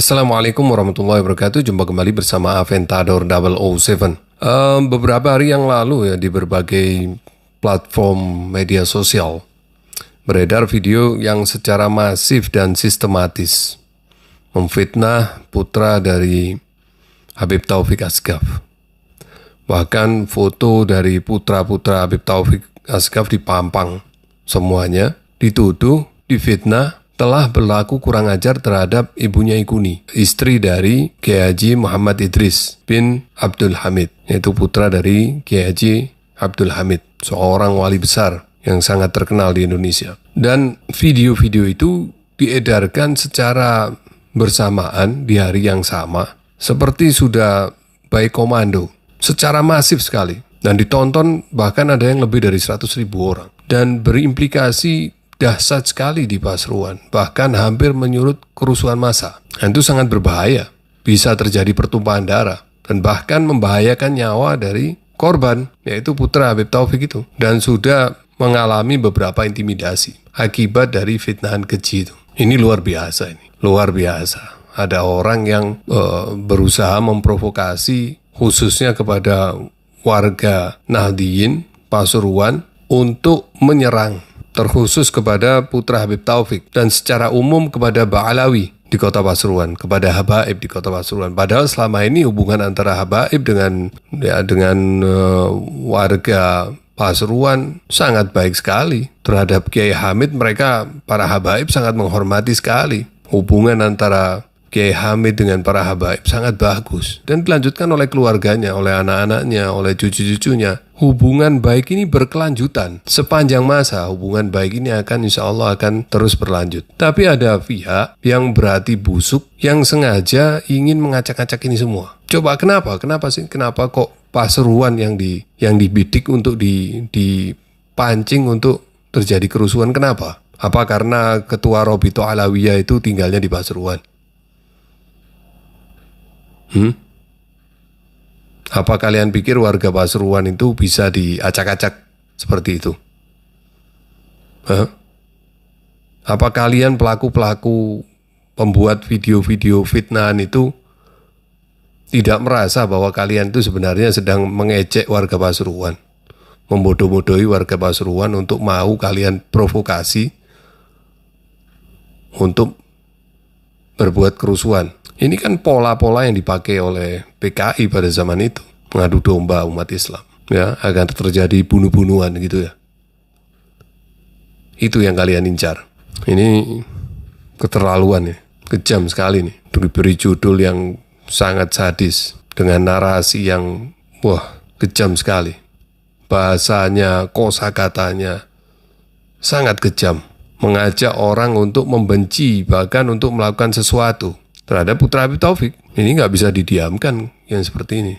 Assalamualaikum warahmatullahi wabarakatuh. Jumpa kembali bersama Aventador 007. Beberapa hari yang lalu ya di berbagai platform media sosial beredar video yang secara masif dan sistematis memfitnah putra dari Habib Taufik Asgaf. Bahkan foto dari putra-putra Habib Taufik Asgaf dipampang semuanya, dituduh, difitnah telah berlaku kurang ajar terhadap ibunya Ikuni, istri dari Kiai Haji Muhammad Idris bin Abdul Hamid, yaitu putra dari Kiai Haji Abdul Hamid, seorang wali besar yang sangat terkenal di Indonesia. Dan video-video itu diedarkan secara bersamaan di hari yang sama, seperti sudah by komando, secara masif sekali. Dan ditonton bahkan ada yang lebih dari 100.000 orang. Dan berimplikasi dahsyat sekali di Pasuruan, bahkan hampir menyulut kerusuhan massa. Dan itu sangat berbahaya, bisa terjadi pertumpahan darah, dan bahkan membahayakan nyawa dari korban, yaitu putra Habib Taufik itu. Dan sudah mengalami beberapa intimidasi akibat dari fitnahan keji itu. Ini luar biasa ini, luar biasa. Ada orang yang berusaha memprovokasi khususnya kepada warga Nahdliyin Pasuruan untuk menyerang, terkhusus kepada putra Habib Taufik dan secara umum kepada Ba'alawi di kota Pasuruan, kepada Habaib di kota Pasuruan. Padahal selama ini hubungan antara Habaib dengan warga Pasuruan sangat baik sekali. Terhadap Kiai Hamid, mereka para Habaib sangat menghormati sekali. Hubungan antara Kiai Hamid dengan para habaib sangat bagus dan dilanjutkan oleh keluarganya, oleh anak-anaknya, oleh cucu-cucunya. Hubungan baik ini berkelanjutan sepanjang masa. Hubungan baik ini insya Allah akan terus berlanjut. Tapi ada pihak yang berhati busuk yang sengaja ingin mengacak-acak ini semua. Coba kenapa? Kenapa sih? Kenapa kok Pasuruan yang dibidik untuk dipancing untuk terjadi kerusuhan? Kenapa? Apa karena ketua Robito Alawiyah itu tinggalnya di Pasuruan? Apa kalian pikir warga Pasuruan itu bisa diacak-acak seperti itu? Apa kalian pelaku-pelaku pembuat video-video fitnahan itu tidak merasa bahwa kalian itu sebenarnya sedang mengejek warga Pasuruan, membodoh-bodohi warga Pasuruan untuk mau kalian provokasi untuk berbuat kerusuhan? Ini kan pola-pola yang dipakai oleh PKI pada zaman itu, mengadu domba umat Islam, ya, agar terjadi bunuh-bunuhan gitu ya. Itu yang kalian incar. Ini keterlaluan ya, kejam sekali nih. Diberi judul yang sangat sadis dengan narasi yang kejam sekali. Bahasanya, kosakatanya sangat kejam, mengajak orang untuk membenci, bahkan untuk melakukan sesuatu terhadap putra Habib Taufik. Ini nggak bisa didiamkan yang seperti ini.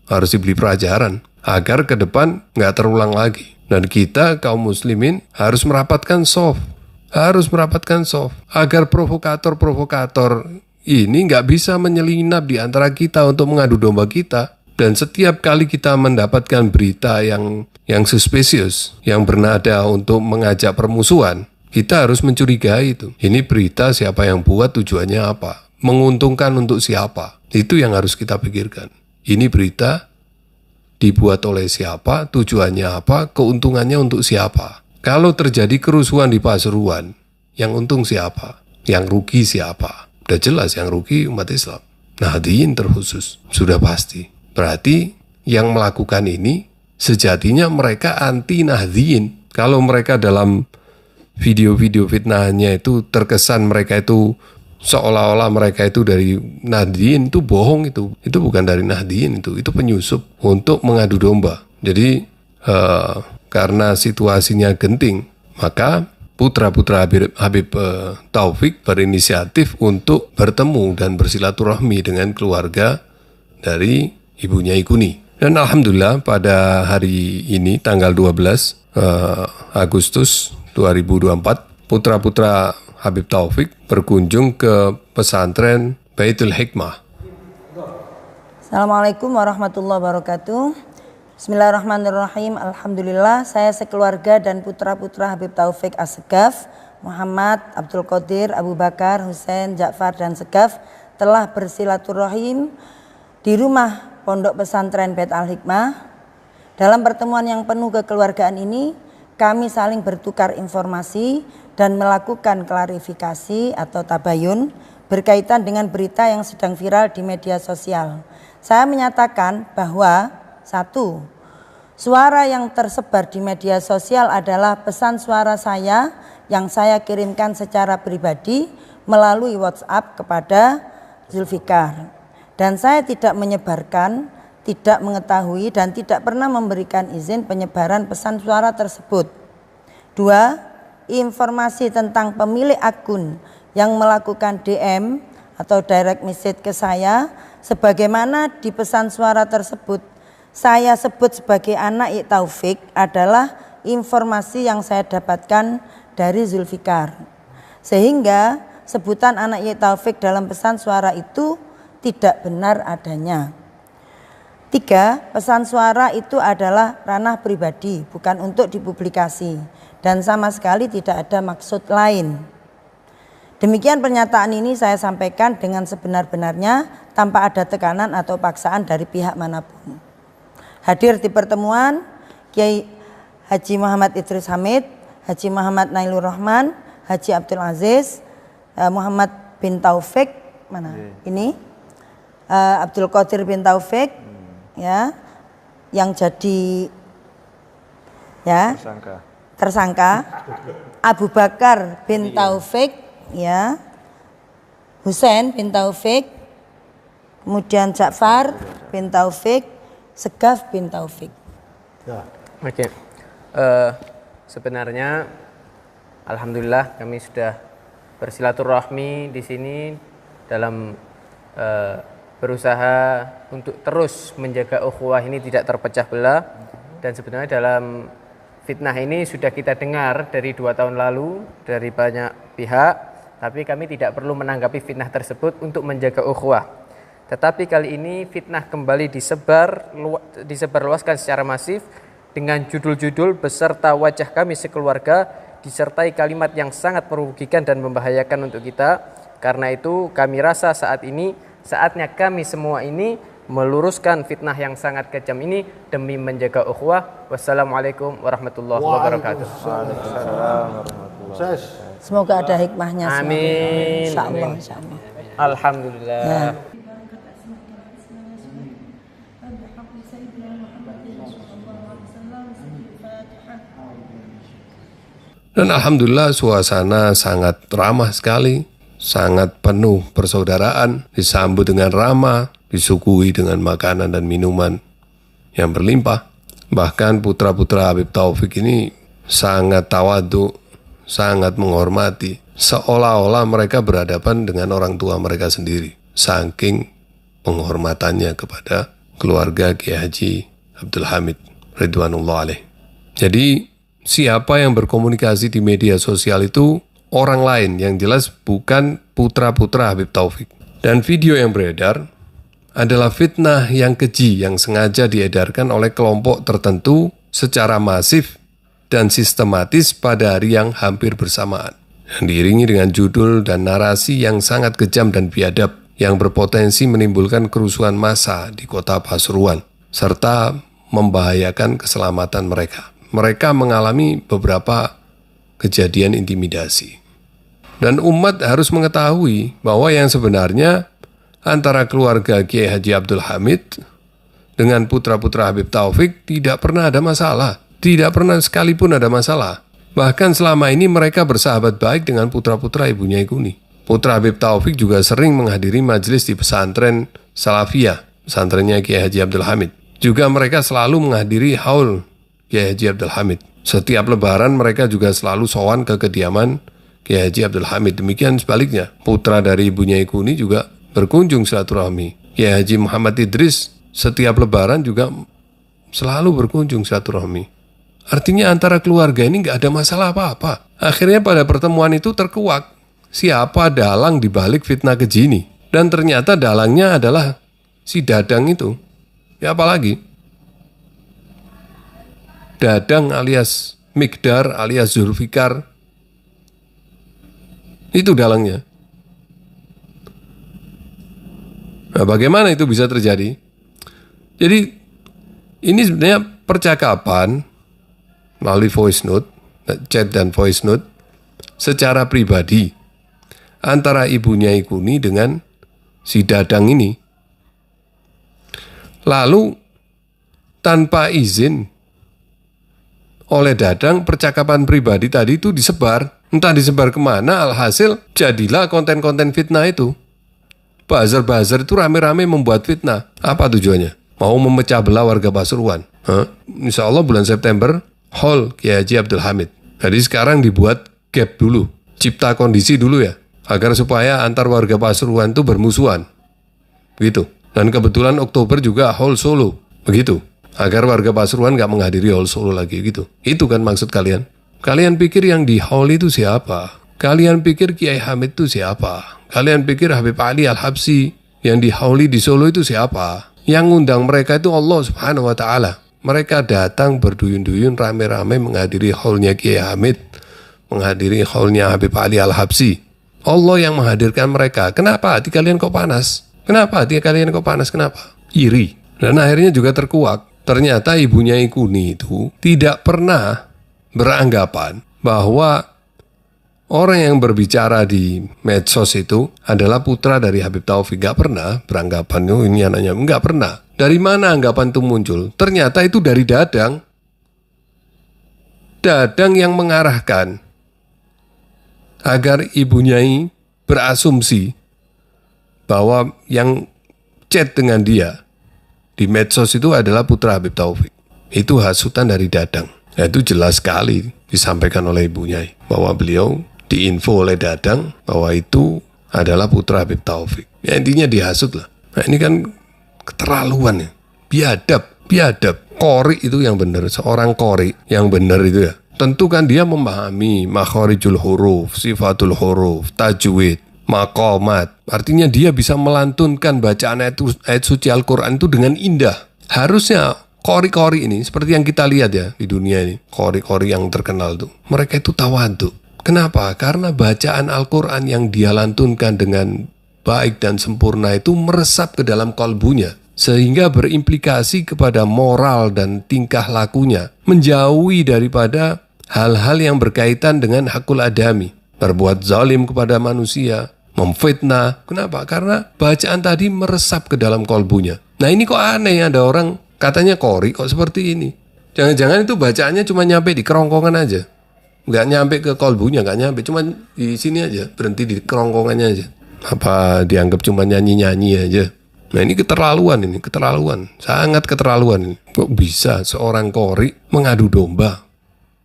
Harus diberi pelajaran agar ke depan nggak terulang lagi. Dan kita kaum muslimin harus merapatkan soft. Agar provokator-provokator ini nggak bisa menyelinap di antara kita untuk mengadu domba kita. Dan setiap kali kita mendapatkan berita yang suspicious, yang bernada untuk mengajak permusuhan, kita harus mencurigai itu. Ini berita siapa yang buat, tujuannya apa? Menguntungkan untuk siapa? Itu yang harus kita pikirkan. Ini berita dibuat oleh siapa, tujuannya apa, keuntungannya untuk siapa. Kalau terjadi kerusuhan di Pasuruan, yang untung siapa? Yang rugi siapa? Udah jelas yang rugi umat Islam. Nahdliyin terkhusus, sudah pasti. Berarti yang melakukan ini sejatinya mereka anti Nahdliyin. Kalau mereka dalam video-video fitnahnya itu terkesan mereka itu seolah-olah mereka itu dari Nahdliyin, itu bohong itu bukan dari Nahdliyin, itu penyusup untuk mengadu domba. Jadi karena situasinya genting, maka putra-putra Habib Taufik berinisiatif untuk bertemu dan bersilaturahmi dengan keluarga dari ibunya Ikuni. Dan alhamdulillah pada hari ini tanggal 12 Agustus 2024, putra-putra Habib Taufik berkunjung ke pesantren Baitul Hikmah. Assalamualaikum warahmatullahi wabarakatuh. Bismillahirrahmanirrahim. Alhamdulillah, saya sekeluarga dan putra-putra Habib Taufik Asgaf, Muhammad, Abdul Qadir, Abu Bakar, Husain, Ja'far dan Segaf telah bersilaturahim di rumah Pondok Pesantren Bait Al Hikmah. Dalam pertemuan yang penuh kekeluargaan ini, kami saling bertukar informasi dan melakukan klarifikasi atau tabayun berkaitan dengan berita yang sedang viral di media sosial. Saya menyatakan bahwa 1. Suara yang tersebar di media sosial adalah pesan suara saya yang saya kirimkan secara pribadi melalui WhatsApp kepada Zulfikar. Dan saya tidak menyebarkan, tidak mengetahui dan tidak pernah memberikan izin penyebaran pesan suara tersebut. 2. Informasi tentang pemilik akun yang melakukan DM atau direct message ke saya sebagaimana di pesan suara tersebut saya sebut sebagai anak Ik Taufik adalah informasi yang saya dapatkan dari Zulfikar. Sehingga sebutan anak Ik Taufik dalam pesan suara itu tidak benar adanya. 3. Pesan suara itu adalah ranah pribadi, bukan untuk dipublikasi dan sama sekali tidak ada maksud lain. Demikian pernyataan ini saya sampaikan dengan sebenar-benarnya tanpa ada tekanan atau paksaan dari pihak manapun. Hadir di pertemuan Kiai Haji Muhammad Idris Hamid, Haji Muhammad Nailur Rahman, Haji Abdul Aziz, Muhammad bin Taufik, mana? Ini Abdul Qadir bin Taufik, ya, yang jadi ya tersangka. Abu Bakar bin Taufik, ya, Husain bin Taufik, kemudian Ja'far bin Taufik, Segaf bin Taufik. Oke. Sebenarnya alhamdulillah kami sudah bersilaturahmi di sini dalam berusaha untuk terus menjaga ukhuwah ini tidak terpecah belah, dan sebenarnya dalam fitnah ini sudah kita dengar dari 2 tahun lalu dari banyak pihak, tapi kami tidak perlu menanggapi fitnah tersebut untuk menjaga ukhuwah. Tetapi kali ini fitnah kembali disebarluaskan secara masif dengan judul-judul beserta wajah kami sekeluarga disertai kalimat yang sangat merugikan dan membahayakan untuk kita. Karena itu kami rasa saat ini saatnya kami semua ini meluruskan fitnah yang sangat kejam ini demi menjaga ukhuwah. Wassalamualaikum warahmatullahi wabarakatuh. Semoga ada hikmahnya. Amin. Insyaallah, insyaallah. Alhamdulillah. Ya. Dan alhamdulillah suasana sangat ramah sekali, sangat penuh persaudaraan, disambut dengan ramah, disuguhi dengan makanan dan minuman yang berlimpah. Bahkan putra-putra Habib Taufik ini sangat tawadhu, sangat menghormati, seolah-olah mereka berhadapan dengan orang tua mereka sendiri, saking penghormatannya kepada keluarga Kiai Haji Abdul Hamid Ridwanullah alaih. Jadi siapa yang berkomunikasi di media sosial itu orang lain, yang jelas bukan putra-putra Habib Taufik. Dan video yang beredar adalah fitnah yang keji yang sengaja diedarkan oleh kelompok tertentu secara masif dan sistematis pada hari yang hampir bersamaan, yang diiringi dengan judul dan narasi yang sangat kejam dan biadab yang berpotensi menimbulkan kerusuhan massa di kota Pasuruan serta membahayakan keselamatan mereka. Mereka mengalami beberapa kejadian intimidasi. Dan umat harus mengetahui bahwa yang sebenarnya antara keluarga Kiai Haji Abdul Hamid dengan putra-putra Habib Taufik tidak pernah ada masalah. Tidak pernah sekalipun ada masalah. Bahkan selama ini mereka bersahabat baik dengan putra-putra ibunya Ikuni. Putra Habib Taufik juga sering menghadiri majelis di pesantren Salafiyah, pesantrennya Kiai Haji Abdul Hamid. Juga mereka selalu menghadiri haul Kiai Haji Abdul Hamid. Setiap lebaran mereka juga selalu sowan ke kediaman Kiai Haji Abdul Hamid. Demikian sebaliknya, putra dari ibunya Ikuni juga berkunjung silaturahmi. Kiai Haji Muhammad Idris setiap lebaran juga selalu berkunjung silaturahmi. Artinya antara keluarga ini nggak ada masalah apa-apa. Akhirnya pada pertemuan itu terkuak siapa dalang dibalik fitnah keji ini. Dan ternyata dalangnya adalah si Dadang itu. Ya apalagi? Dadang alias Mikdar alias Zulfikar. Itu dalangnya. Nah, bagaimana itu bisa terjadi? Jadi ini sebenarnya percakapan melalui voice note, chat dan voice note secara pribadi antara Ibu Nyai Kuni dengan si Dadang ini. Lalu tanpa izin oleh Dadang, percakapan pribadi tadi itu disebar. Entah disebar kemana, alhasil jadilah konten-konten fitnah itu. Buzzer-buzzer itu rame-rame membuat fitnah. Apa tujuannya? Mau memecah belah warga Pasuruan. Insya Allah bulan September, Hall Kiai Haji Abdul Hamid. Jadi sekarang dibuat gap dulu. Cipta kondisi dulu ya. Agar supaya antar warga Pasuruan itu bermusuhan. Begitu. Dan kebetulan Oktober juga Hall Solo. Begitu. Agar warga Pasuruan gak menghadiri Hall Solo lagi gitu. Itu kan maksud kalian. Kalian pikir yang di Hall itu siapa? Kalian pikir Kiai Hamid itu siapa? Kalian pikir Habib Ali Al-Habsyi yang di Hall di Solo itu siapa? Yang ngundang mereka itu Allah Subhanahu wa Ta'ala. Mereka datang berduyun-duyun rame-rame menghadiri Hallnya Kiai Hamid, menghadiri Hallnya Habib Ali Al-Habsyi. Allah yang menghadirkan mereka. Kenapa hati kalian kok panas? Kenapa hati kalian kok panas? Kenapa? Iri. Dan akhirnya juga terkuak. Ternyata Ibu Nyai Kuni itu tidak pernah beranggapan bahwa orang yang berbicara di medsos itu adalah putra dari Habib Taufik. Gak pernah beranggapan, oh ini anaknya. Gak pernah. Dari mana anggapan itu muncul? Ternyata itu dari Dadang. Dadang yang mengarahkan agar Ibu Nyai berasumsi bahwa yang chat dengan dia di medsos itu adalah putra Habib Taufik. Itu hasutan dari Dadang. Nah, itu jelas sekali disampaikan oleh Ibu Nyai bahwa beliau diinfo oleh Dadang bahwa itu adalah putra Habib Taufik. Ya intinya dihasut lah. Nah ini kan keterlaluan ya. Biadab. Qori itu yang benar. Seorang qori yang benar itu ya. Tentu kan dia memahami makharijul huruf, sifatul huruf, tajwid, maqamat. Artinya dia bisa melantunkan bacaan ayat suci Al-Quran itu dengan indah. Harusnya qori-qori ini seperti yang kita lihat ya di dunia ini. Qori-qori yang terkenal tuh. Mereka itu tawadhu. Kenapa? Karena bacaan Al-Quran yang dia lantunkan dengan baik dan sempurna itu meresap ke dalam kalbunya. Sehingga berimplikasi kepada moral dan tingkah lakunya. Menjauhi daripada hal-hal yang berkaitan dengan hakul adami. Berbuat zalim kepada manusia. Memfitnah. Kenapa? Karena bacaan tadi meresap ke dalam kalbunya. Nah ini kok aneh, ada orang katanya qori kok seperti ini. Jangan-jangan itu bacaannya cuma nyampe di kerongkongan aja. Nggak nyampe ke kalbunya, nggak nyampe. Cuma di sini aja, berhenti di kerongkongannya aja. Apa dianggap cuma nyanyi-nyanyi aja. Nah ini keterlaluan. Sangat keterlaluan ini. Kok bisa seorang qori mengadu domba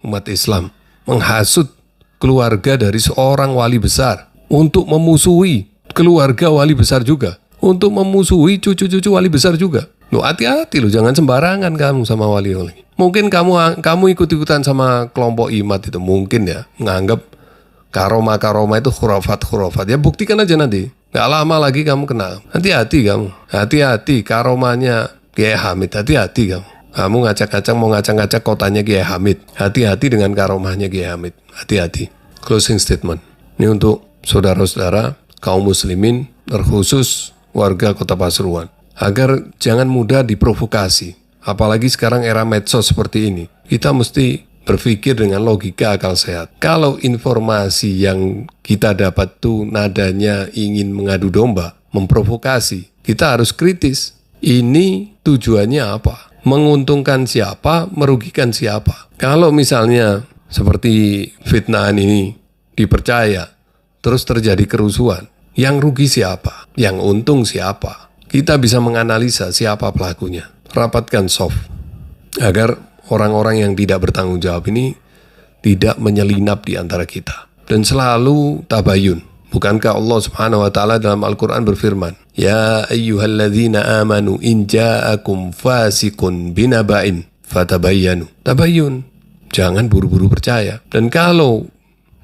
umat Islam. Menghasut keluarga dari seorang wali besar. Untuk memusuhi keluarga wali besar juga. Untuk memusuhi cucu-cucu wali besar juga. Loh hati-hati loh, jangan sembarangan kamu sama wali-wali. Mungkin kamu ikut-ikutan sama kelompok imat itu. Mungkin ya, menganggap karoma-karoma itu khurafat. Ya buktikan aja nanti. Gak lama lagi kamu kenal. Hati-hati kamu. Hati-hati karomanya Kiai Hamid. Hati-hati kamu. Kamu ngacak-ngacak mau ngacak-ngacak kotanya Kiai Hamid. Hati-hati dengan karomahnya Kiai Hamid. Hati-hati. Closing statement. Ini untuk saudara-saudara kaum muslimin terkhusus warga Kota Pasuruan. Agar jangan mudah diprovokasi. Apalagi sekarang era medsos seperti ini. Kita mesti berpikir dengan logika akal sehat. Kalau informasi yang kita dapat tuh nadanya ingin mengadu domba, memprovokasi, kita harus kritis. Ini tujuannya apa? Menguntungkan siapa? Merugikan siapa? Kalau misalnya seperti fitnahan ini dipercaya, terus terjadi kerusuhan, yang rugi siapa? Yang untung siapa? Kita bisa menganalisa siapa pelakunya. Rapatkan soft. Agar orang-orang yang tidak bertanggung jawab ini tidak menyelinap di antara kita. Dan selalu tabayun. Bukankah Allah Subhanahu wa Ta'ala dalam Al-Quran berfirman, Ya ayyuhalladzina amanu in ja'akum fasiqun binaba'in fatabayyanu. Tabayun. Jangan buru-buru percaya. Dan kalau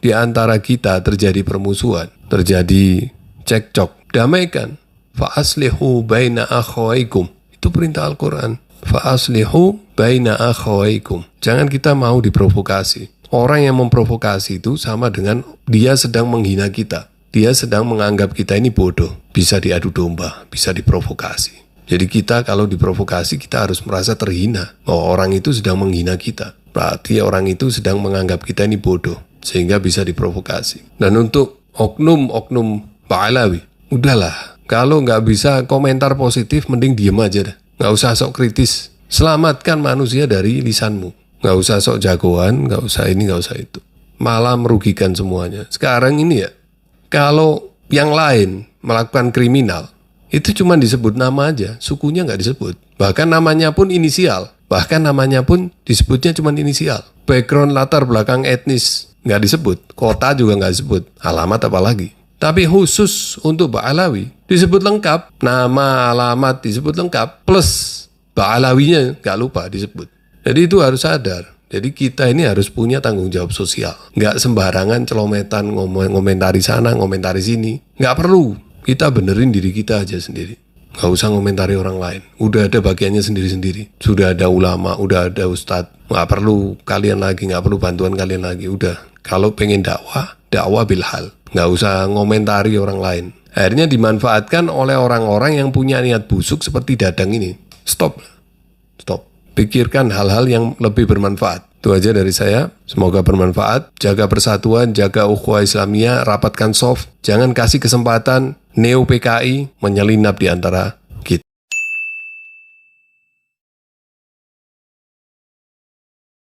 di antara kita terjadi permusuhan, terjadi cekcok, damaikan. Fa'aslihu baina akhawaikum. Itu perintah Al-Quran. Fa'aslihu baina akhawaikum. Jangan kita mau diprovokasi. Orang yang memprovokasi itu sama dengan dia sedang menghina kita. dia sedang menganggap kita ini bodoh, bisa diadu domba, bisa diprovokasi. Jadi kita kalau diprovokasi kita harus merasa terhina. Oh, orang itu sedang menghina kita. Berarti orang itu sedang menganggap kita ini bodoh, sehingga bisa diprovokasi. Dan untuk oknum-oknum Ba'alawi, udahlah. Kalau nggak bisa komentar positif, mending diem aja dah. Nggak usah sok kritis. Selamatkan manusia dari lisanmu. Nggak usah sok jagoan, nggak usah ini, nggak usah itu. Malah merugikan semuanya. Sekarang ini ya, kalau yang lain melakukan kriminal, itu cuma disebut nama aja, sukunya nggak disebut. Bahkan namanya pun inisial. Bahkan namanya pun disebutnya cuma inisial. Background latar belakang etnis nggak disebut. Kota juga nggak disebut. Alamat apalagi. Tapi khusus untuk Ba'alawi disebut lengkap. Nama, alamat disebut lengkap. Plus Ba'alawinya nggak lupa disebut. Jadi itu harus sadar. Jadi kita ini harus punya tanggung jawab sosial. Nggak sembarangan celometan ngomentari sana, ngomentari sini. Nggak perlu. Kita benerin diri kita aja sendiri. Nggak usah ngomentari orang lain. Udah ada bagiannya sendiri-sendiri. Sudah ada ulama, udah ada ustadz. Nggak perlu kalian lagi, nggak perlu bantuan kalian lagi. Udah. Kalau pengen dakwah bilhal. Nggak usah ngomentari orang lain. Akhirnya dimanfaatkan oleh orang-orang yang punya niat busuk seperti Dadang ini. Stop. Pikirkan hal-hal yang lebih bermanfaat. Itu aja dari saya. Semoga bermanfaat. Jaga persatuan, jaga ukhuwah Islamiyah, rapatkan soft. Jangan kasih kesempatan neo PKI menyelinap di antara